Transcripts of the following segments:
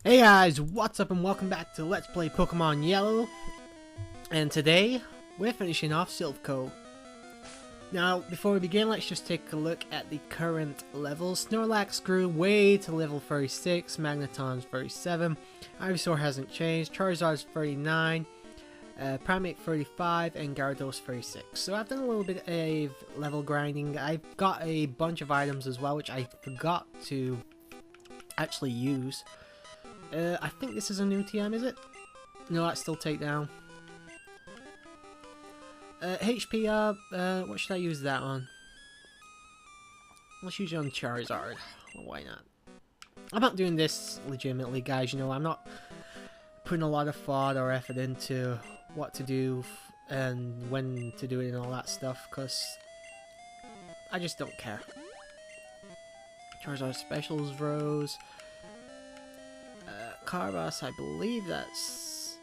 Hey guys, what's up and welcome back to Let's Play Pokemon Yellow. And today, we're finishing off Silph Co. Now, before we begin, let's just take a look at the current levels. Snorlax grew way to level 36, Magneton's 37, Ivysaur hasn't changed, Charizard's 39, Primeape 35, and Gyarados 36. So I've done a little bit of level grinding. I've got a bunch of items as well, which I forgot to actually use. I think this is a new TM, is it? No, that's still takedown. HP up, what should I use that on? Let's use it on Charizard. Well, why not? I'm not doing this legitimately, guys, you know, I'm not putting a lot of thought or effort into what to do and when to do it and all that stuff, because I just don't care. Charizard Specials Rose. Carbas, I believe that's...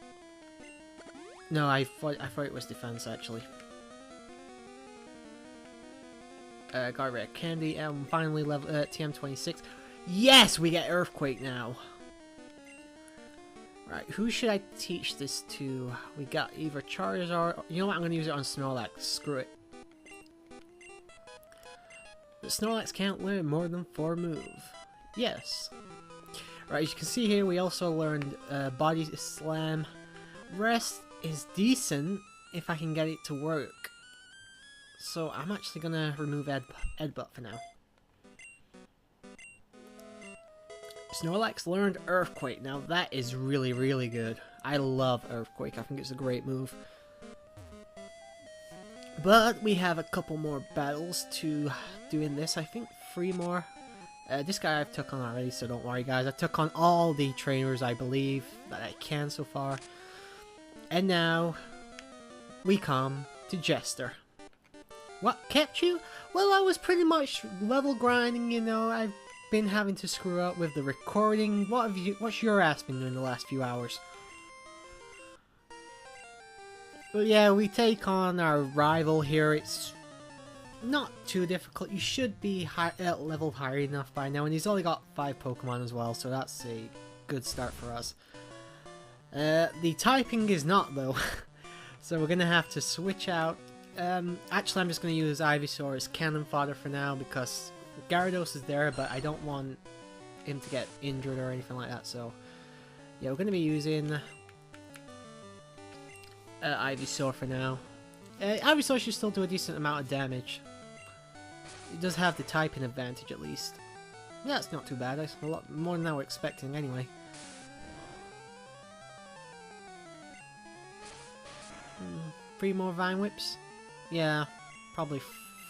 No, I thought it was defense, actually. Got Rare Candy, and finally level TM26. Yes, we get Earthquake now! Right, who should I teach this to? We got either Charizard... You know what, I'm going to use it on Snorlax. Screw it. But Snorlax can't learn more than 4 moves. Yes. Right, as you can see here, we also learned Body Slam. Rest is decent if I can get it to work. So I'm actually going to remove Headbutt for now. Snorlax learned Earthquake. Now that is really, really good. I love Earthquake. I think it's a great move. But we have a couple more battles to do in this. I think 3 more. This guy I've took on already, so don't worry guys. I took on all the trainers I believe that I can so far. And now, we come to Jester. What kept you? Well, I was pretty much level grinding, you know. I've been having to screw up with the recording. What's your ass been doing the last few hours? But yeah, we take on our rival here. It's not too difficult. You should be leveled higher enough by now, and he's only got 5 Pokemon as well, so that's a good start for us. The typing is not though, so we're gonna have to switch out. Actually, I'm just gonna use Ivysaur as cannon fodder for now because Gyarados is there, but I don't want him to get injured or anything like that. So yeah, we're gonna be using Ivysaur for now. Ivysaur should still do a decent amount of damage. It does have the typing advantage at least. Yeah, it's not too bad. It's a lot more than I was expecting anyway. 3 more Vine Whips? Yeah, probably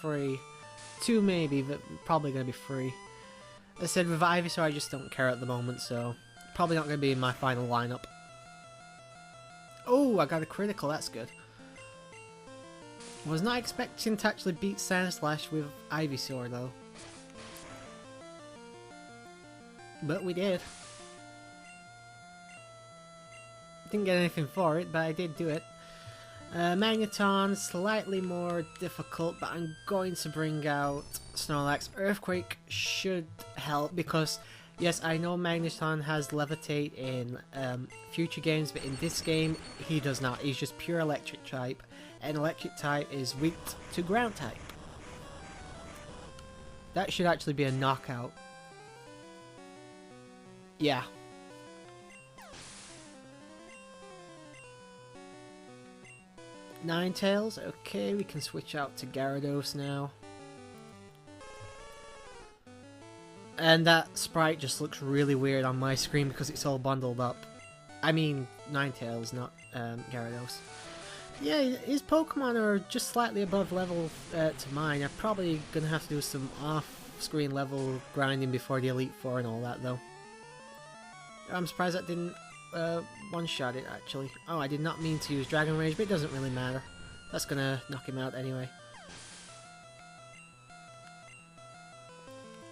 3. 2 maybe, but probably going to be 3. As I said, with Ivysaur I just don't care at the moment, so probably not going to be in my final lineup. Oh, I got a critical, that's good. Was not expecting to actually beat Sandslash with Ivysaur though. But we did. Didn't get anything for it, but I did do it. Magneton, slightly more difficult, but I'm going to bring out Snorlax. Earthquake should help because, yes, I know Magneton has Levitate in future games, but in this game, he does not. He's just pure electric type, and electric type is weak to ground type. That should actually be a knockout. Yeah. Ninetales, okay, we can switch out to Gyarados now. And that sprite just looks really weird on my screen because it's all bundled up. I mean, Ninetales, not Gyarados. Yeah, his Pokemon are just slightly above level to mine. I'm probably going to have to do some off-screen level grinding before the Elite Four and all that, though. I'm surprised that didn't one-shot it, actually. Oh, I did not mean to use Dragon Rage, but it doesn't really matter. That's going to knock him out anyway.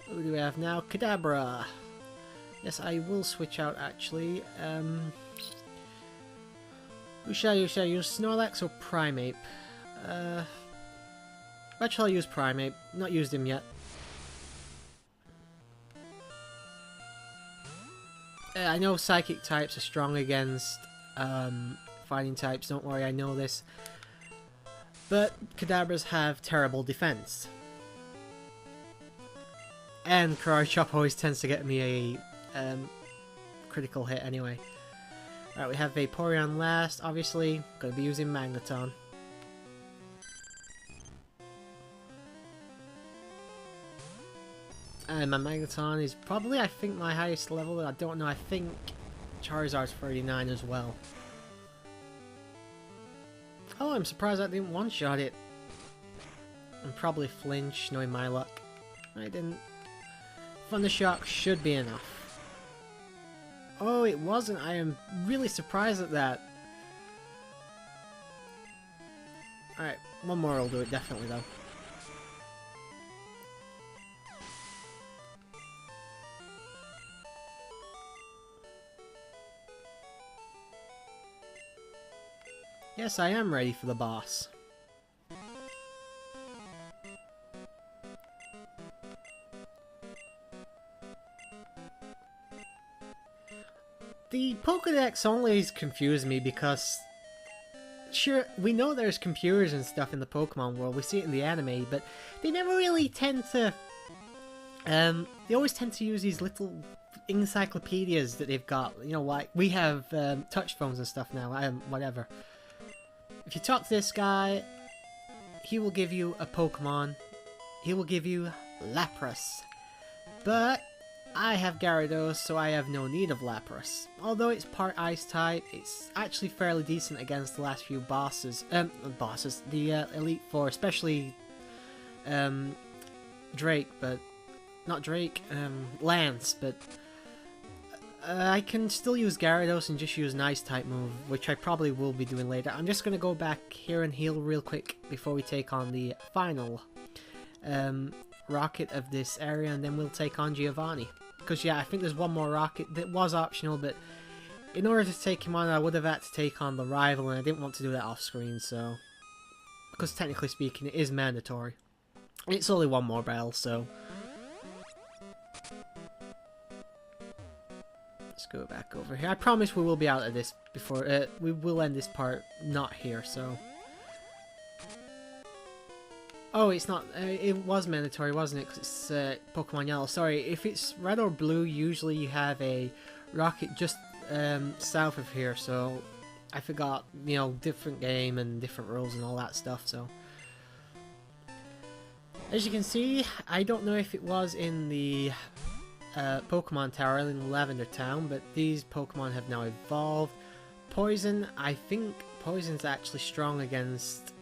Who do we have now? Kadabra! Yes, I will switch out, actually. Who shall I use? Shall I use Snorlax or Primeape? Actually, I'll use Primeape. Not used him yet. I know psychic types are strong against fighting types, don't worry, I know this. But Kadabras have terrible defense. And Karate Chop always tends to get me a critical hit anyway. Alright, we have Vaporeon last, obviously. Gonna be using Magneton. And my Magneton is probably, I think, my highest level. I don't know, I think Charizard's 39 as well. Oh, I'm surprised I didn't one-shot it. And probably flinch, knowing my luck. I didn't. Thundershock should be enough. Oh, it wasn't. I am really surprised at that. Alright, one more will do it, definitely, though. Yes, I am ready for the boss. The Pokédex always confused me because, sure, we know there's computers and stuff in the Pokemon world, we see it in the anime, but they never really tend to, they always tend to use these little encyclopedias that they've got, you know, like, we have touch phones and stuff now, whatever. If you talk to this guy, he will give you a Pokemon, he will give you Lapras, but I have Gyarados, so I have no need of Lapras. Although it's part Ice type, it's actually fairly decent against the last few bosses. The Elite Four, especially Drake, but not Drake, Lance. But I can still use Gyarados and just use an Ice type move, which I probably will be doing later. I'm just gonna go back here and heal real quick before we take on the final rocket of this area, and then we'll take on Giovanni. Because yeah, I think there's one more rocket that was optional, but in order to take him on, I would have had to take on the rival, and I didn't want to do that off screen, so... Because technically speaking, it is mandatory. It's only one more battle, so... Let's go back over here. I promise we will be out of this before... we will end this part not here, so... Oh, it's not. It was mandatory, wasn't it? Because it's Pokemon Yellow. Sorry, if it's red or blue, usually you have a rocket just south of here. So I forgot, you know, different game and different rules and all that stuff. So as you can see, I don't know if it was in the Pokemon Tower in Lavender Town, but these Pokemon have now evolved. Poison, I think Poison's actually strong against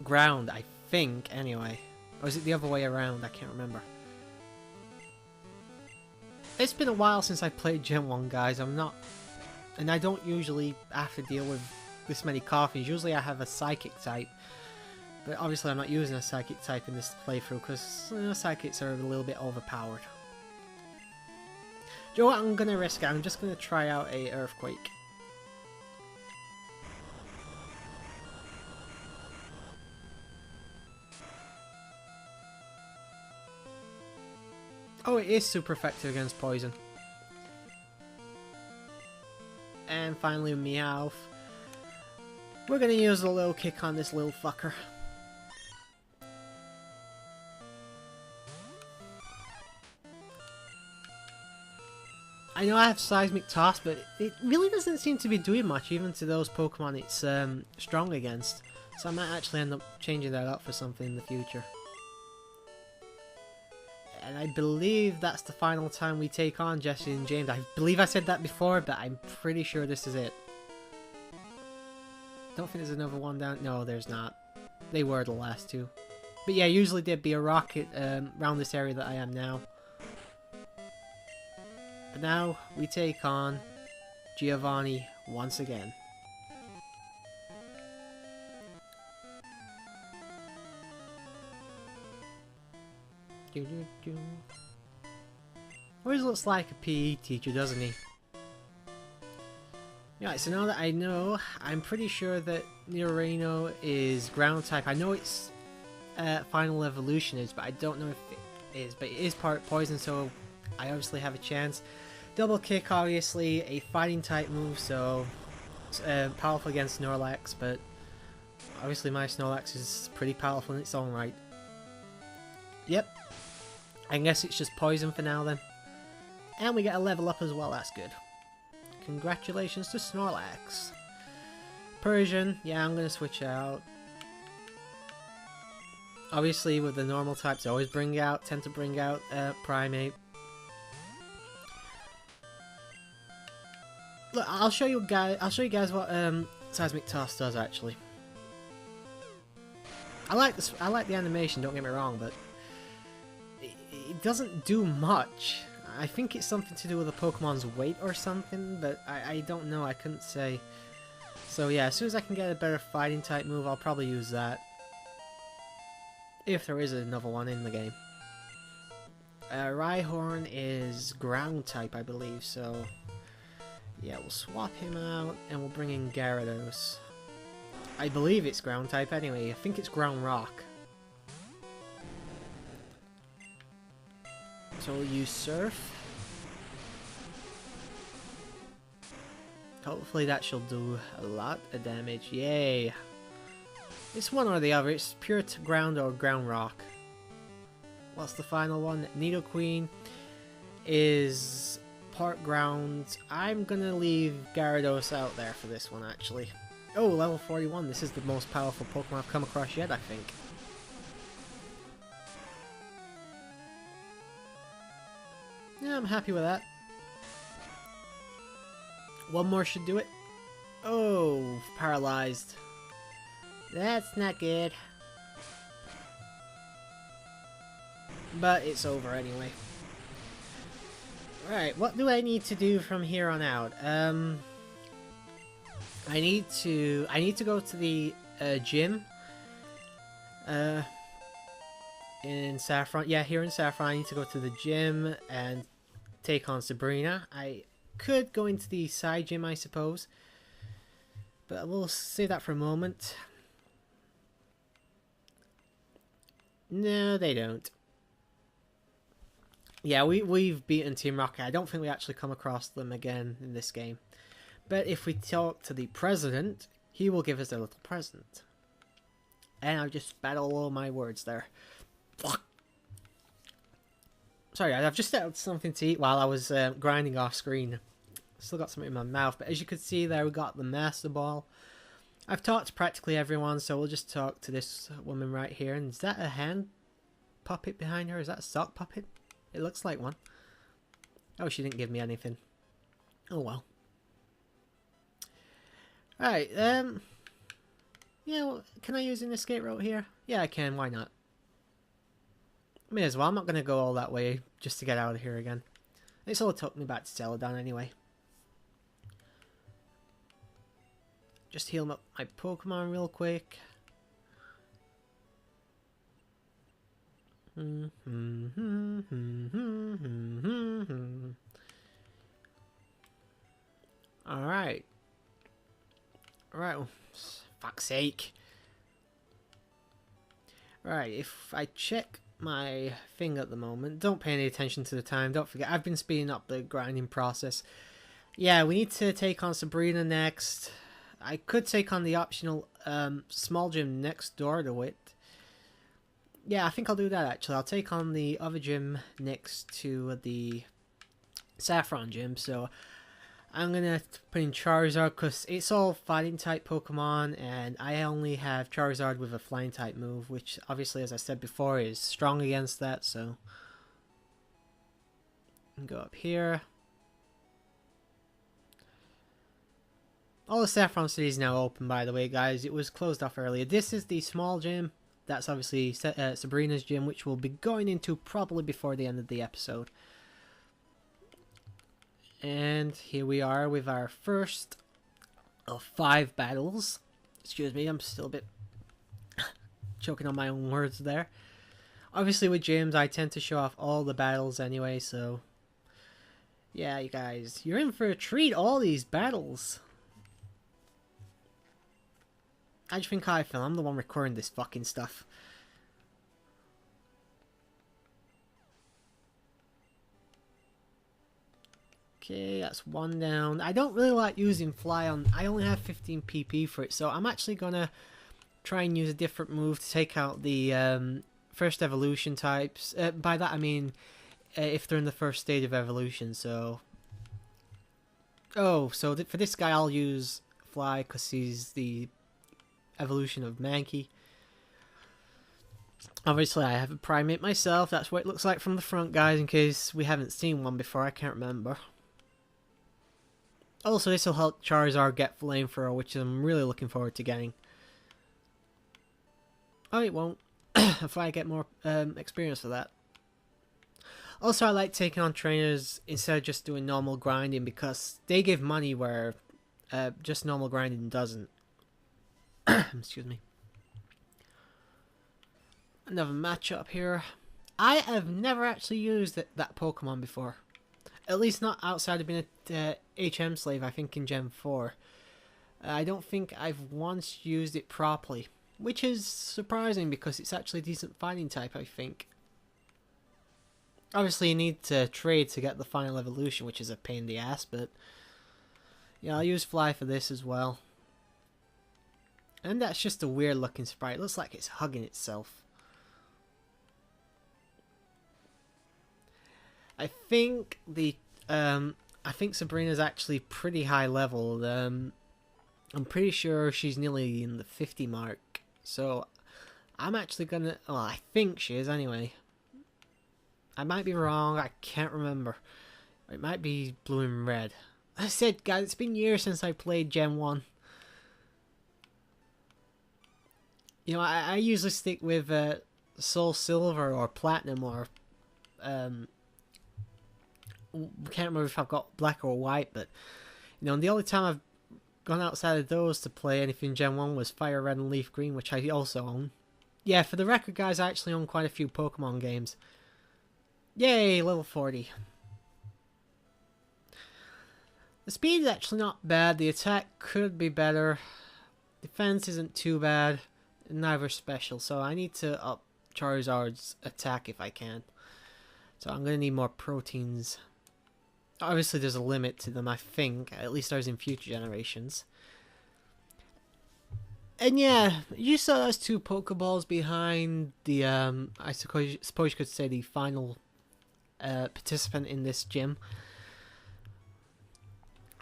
ground, I think, anyway. Or is it the other way around? I can't remember. It's been a while since I played Gen 1, guys. I'm not... And I don't usually have to deal with this many coffees. Usually I have a Psychic type. But obviously I'm not using a Psychic type in this playthrough because, you know, Psychics are a little bit overpowered. Do you know what? I'm gonna risk it. I'm just gonna try out a Earthquake. Oh, it is super effective against poison. And finally, Meowth. We're gonna use a little kick on this little fucker. I know I have Seismic Toss, but it really doesn't seem to be doing much, even to those Pokemon it's strong against. So I might actually end up changing that up for something in the future. And I believe that's the final time we take on Jesse and James. I believe I said that before, but I'm pretty sure this is it. Don't think there's another one down. No, there's not. They were the last two. But yeah, usually there'd be a rocket around this area that I am now. But now we take on Giovanni once again. Always looks like a PE teacher, doesn't he? Yeah, so now that I know, I'm pretty sure that Nidorino is ground type. I know its final evolution is, but I don't know if it is. But it is part poison, so I obviously have a chance. Double kick, obviously, a fighting type move, so powerful against Snorlax, but obviously my Snorlax is pretty powerful in its own right. Yep. I guess it's just poison for now then. And we get a level up as well, that's good. Congratulations to Snorlax. Persian, yeah, I'm gonna switch out. Obviously with the normal types I always tend to bring out Primate. Look, I'll show you guys what Seismic Toss does actually. I like the animation, don't get me wrong, but it doesn't do much. I think it's something to do with the Pokemon's weight or something, but I don't know, I couldn't say. So yeah, as soon as I can get a better fighting type move, I'll probably use that. If there is another one in the game. Rhyhorn is ground type, I believe, so yeah, we'll swap him out and we'll bring in Gyarados. I believe it's ground type anyway, I think it's ground rock. So we'll use Surf. Hopefully that shall do a lot of damage, yay! It's one or the other, it's pure ground or ground rock. What's the final one? Nidoqueen is part ground. I'm gonna leave Gyarados out there for this one actually. Oh, level 41, this is the most powerful Pokemon I've come across yet, I think. Yeah, I'm happy with that. One more should do it. Oh, paralyzed. That's not good. But it's over anyway. Right, what do I need to do from here on out? I need to go to the gym. In Saffron. Yeah, here in Saffron, I need to go to the gym and take on Sabrina. I could go into the side gym, I suppose. But we'll save that for a moment. No, they don't. Yeah, we've beaten Team Rocket. I don't think we actually come across them again in this game. But if we talk to the president, he will give us a little present. And I've just spat all over my words there. Sorry, I've just had something to eat while I was grinding off screen. Still got something in my mouth, but as you can see there, we got the Master Ball. I've talked to practically everyone, so we'll just talk to this woman right here. And is that a hand puppet behind her? Is that a sock puppet? It looks like one. Oh, she didn't give me anything. Oh well. Alright, yeah, well, can I use an escape route here? Yeah, I can, why not? May as well, I'm not going to go all that way just to get out of here again. It's all took me back to Celadon anyway. Just heal up my Pokemon real quick. Alright. Alright, well, fuck's sake. Right, if I check my thing at the moment, don't pay any attention to the time, don't forget, I've been speeding up the grinding process. Yeah, we need to take on Sabrina next. I could take on the optional small gym next door to it. Yeah, I think I'll do that actually. I'll take on the other gym next to the Saffron gym, so I'm gonna put in Charizard because it's all fighting type Pokemon and I only have Charizard with a flying type move, which obviously, as I said before, is strong against that, so go up here. All the Saffron City is now open, by the way, guys. It was closed off earlier. This is the small gym. That's obviously Sabrina's gym, which we'll be going into probably before the end of the episode. And here we are with our first of 5 battles. Excuse me, I'm still a bit choking on my own words there. Obviously with gyms, I tend to show off all the battles anyway, so yeah, you guys, you're in for a treat, all these battles. How do you think I feel? I'm the one recording this fucking stuff. Okay, that's one down. I don't really like using fly on... I only have 15 PP for it, so I'm actually gonna try and use a different move to take out the first evolution types. By that I mean if they're in the first stage of evolution, so... Oh, so for this guy I'll use fly because he's the evolution of Mankey. Obviously I have a primate myself, that's what it looks like from the front, guys, in case we haven't seen one before, I can't remember. Also, this will help Charizard get Flamethrower, which I'm really looking forward to getting. Oh, it won't, if I get more experience for that. Also, I like taking on trainers instead of just doing normal grinding because they give money where just normal grinding doesn't. Excuse me. Another matchup here. I have never actually used that Pokemon before. At least not outside of being a HM slave, I think in Gen 4. I don't think I've once used it properly. Which is surprising because it's actually a decent fighting type, I think. Obviously you need to trade to get the final evolution, which is a pain in the ass, but... yeah, I'll use Fly for this as well. And that's just a weird looking sprite. It looks like it's hugging itself. I think Sabrina's actually pretty high level. I'm pretty sure she's nearly in the 50 mark. So I'm actually gonna... well, I think she is anyway. I might be wrong. I can't remember. It might be blue and red. I said, guys, it's been years since I played Gen 1. You know, I usually stick with Soul Silver or Platinum or... can't remember if I've got black or white, but you know, the only time I've gone outside of those to play anything Gen 1 was Fire Red and Leaf Green, which I also own. Yeah, for the record, guys, I actually own quite a few Pokemon games. Yay, level 40. The speed is actually not bad, the attack could be better, defense isn't too bad, neither special, so I need to up Charizard's attack if I can. So I'm going to need more proteins. Obviously there's a limit to them, I think. At least there's in future generations. And yeah, you saw those two Pokeballs behind the, I suppose you could say the final participant in this gym.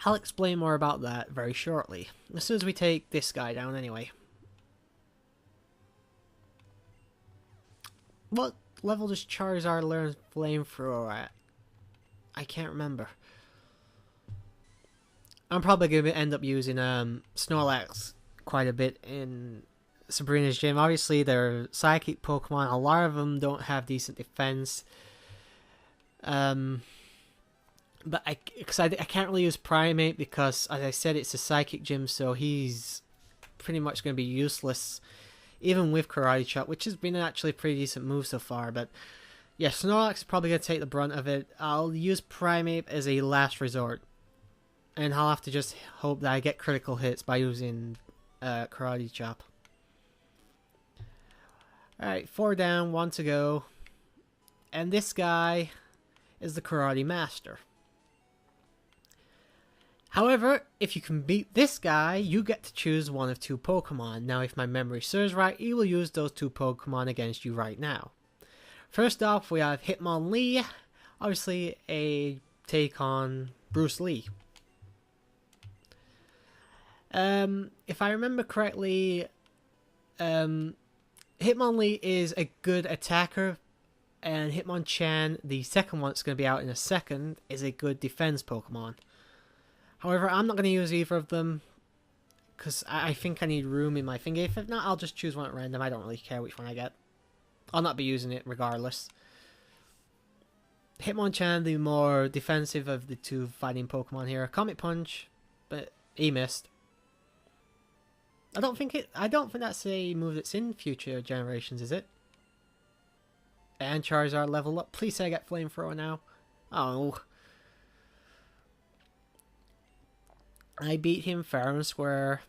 I'll explain more about that very shortly. As soon as we take this guy down anyway. What level does Charizard learn Flamethrower at? I can't remember. I'm probably going to end up using Snorlax quite a bit in Sabrina's gym. Obviously, they're psychic Pokemon. A lot of them don't have decent defense. But I can't really use Primate because, as I said, it's a psychic gym, so he's pretty much going to be useless, even with Karate Chop, which has been actually a pretty decent move so far. But yeah, Snorlax is probably going to take the brunt of it. I'll use Primate as a last resort. And I'll have to just hope that I get critical hits by using Karate Chop. Alright, 4 down, 1 to go. And this guy is the Karate Master. However, if you can beat this guy, you get to choose one of 2 Pokemon. Now, if my memory serves right, he will use those 2 Pokemon against you right now. First off, we have Hitmonlee, obviously a take on Bruce Lee. If I remember correctly, Hitmonlee is a good attacker, and Hitmonchan, the second one that's going to be out in a second, is a good defense Pokemon. However, I'm not going to use either of them, because I think I need room in my finger. If not, I'll just choose one at random. I don't really care which one I get. I'll not be using it regardless. Hitmonchan, the more defensive of the 2 fighting Pokemon here. Comet Punch, but he missed. I don't think that's a move that's in future generations, is it? And Charizard level up. Please say I get Flamethrower now. Oh. I beat him fair and square.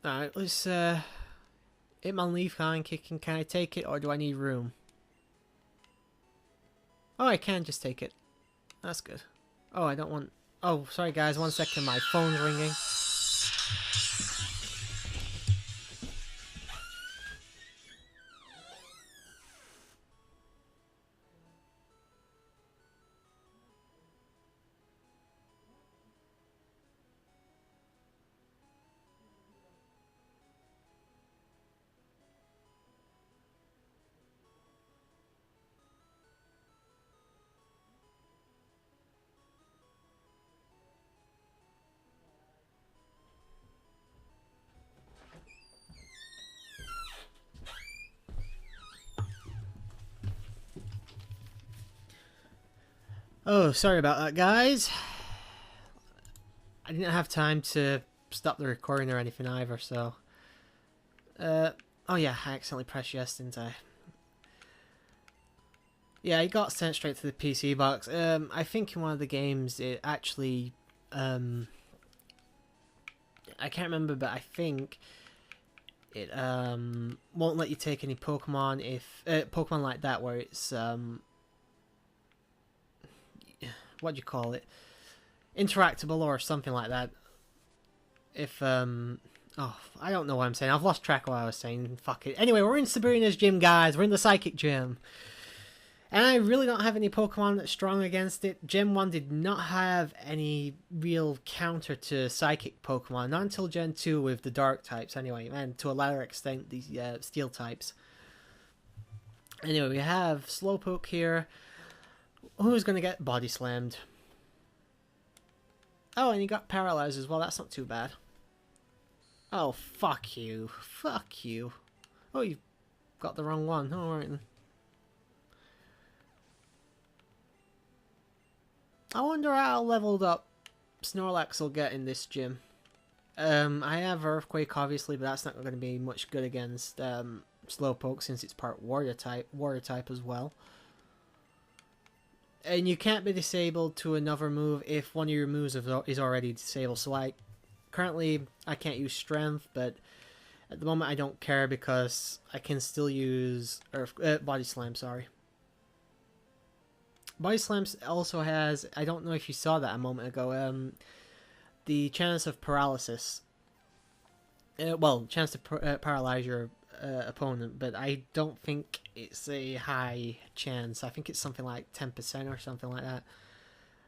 Alright, let's Hitmonleaf Kind kicking. Can I take it or do I need room? Oh, I can just take it. That's good. Oh, I don't want... Oh, sorry guys, 1 second, my phone's ringing. Oh, sorry about that, guys. I didn't have time to stop the recording or anything either, so... oh yeah, I accidentally pressed yes, didn't I? Yeah, it got sent straight to the PC box. I think in one of the games it actually... I can't remember, but I think... it won't let you take any Pokemon if... Pokemon like that, where it's... what do you call it? Interactable or something like that. If, oh, I don't know what I'm saying. I've lost track of what I was saying. Fuck it. Anyway, we're in Sabrina's gym, guys. We're in the Psychic Gym. And I really don't have any Pokemon that's strong against it. Gen 1 did not have any real counter to Psychic Pokemon. Not until Gen 2 with the Dark types, anyway. And to a lesser extent, the Steel types. Anyway, we have Slowpoke here. Who's going to get body slammed? Oh, and he got paralyzed as well. That's not too bad. Oh, fuck you. Fuck you. Oh, you got the wrong one. Alright then. I wonder how leveled up Snorlax will get in this gym. I have Earthquake, obviously, but that's not going to be much good against Slowpoke since it's part water type as well. And you can't be disabled to another move if one of your moves is already disabled. So currently I can't use Strength, but at the moment I don't care because I can still use Body Slam, sorry. Body Slam also has, I don't know if you saw that a moment ago, the chance of paralysis. Well, chance to paralyze your opponent, but I don't think it's a high chance. I think it's something like 10% or something like that.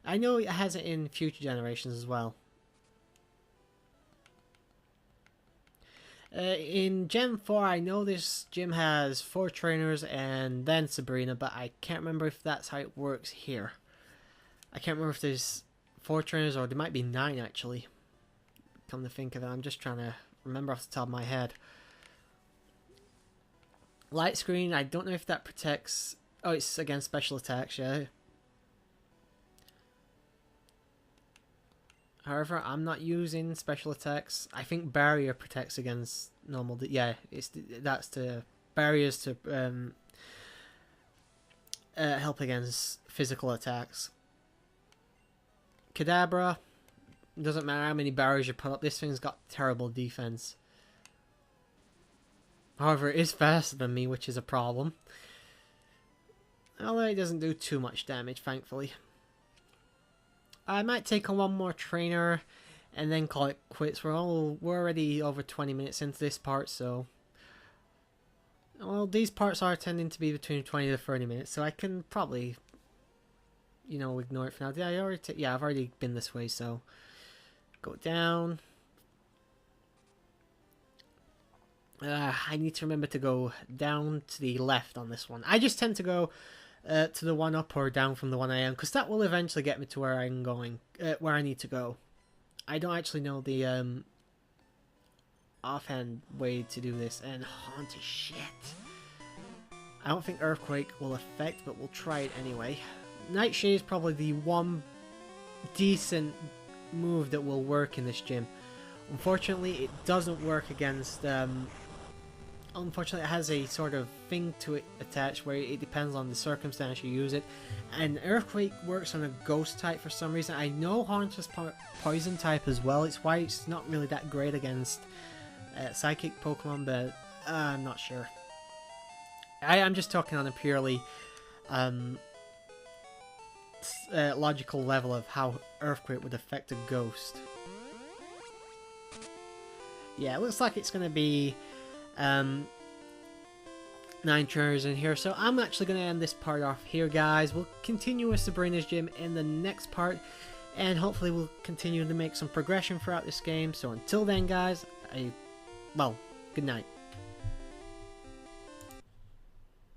I know it has it in future generations as well. In Gen 4, I know this gym has 4 trainers and then Sabrina, but I can't remember if that's how it works here. I can't remember if there's 4 trainers or there might be 9 actually. Come to think of it, I'm just trying to remember off the top of my head. Light Screen, I don't know if that protects... Oh, it's against special attacks, yeah. However, I'm not using special attacks. I think Barrier protects against normal... Yeah, that's the barriers to help against physical attacks. Kadabra, doesn't matter how many barriers you put up, this thing's got terrible defense. However, it is faster than me, which is a problem. Although it doesn't do too much damage, thankfully. I might take on one more trainer and then call it quits. We're already over 20 minutes into this part, so... Well, these parts are tending to be between 20 to 30 minutes, so I can probably, you know, ignore it for now. Yeah, I've already been this way, so... Go down... I need to remember to go down to the left on this one. I just tend to go to the one up or down from the one I am, because that will eventually get me to where I'm going, where I need to go. I don't actually know the offhand way to do this, and Haunt is shit. I don't think Earthquake will affect, but we'll try it anyway. Nightshade is probably the one decent move that will work in this gym. Unfortunately, it doesn't work against... Unfortunately, it has a sort of thing to it attached where it depends on the circumstance you use it. And Earthquake works on a Ghost type for some reason. I know Haunt is Poison type as well. It's why it's not really that great against Psychic Pokemon, but I'm not sure. I'm just talking on a purely logical level of how Earthquake would affect a ghost. Yeah, it looks like it's going to be 9 trainers in here, so I'm actually going to end this part off here, guys. We'll continue with Sabrina's gym in the next part, and hopefully we'll continue to make some progression throughout this game. So until then, guys, well, good night.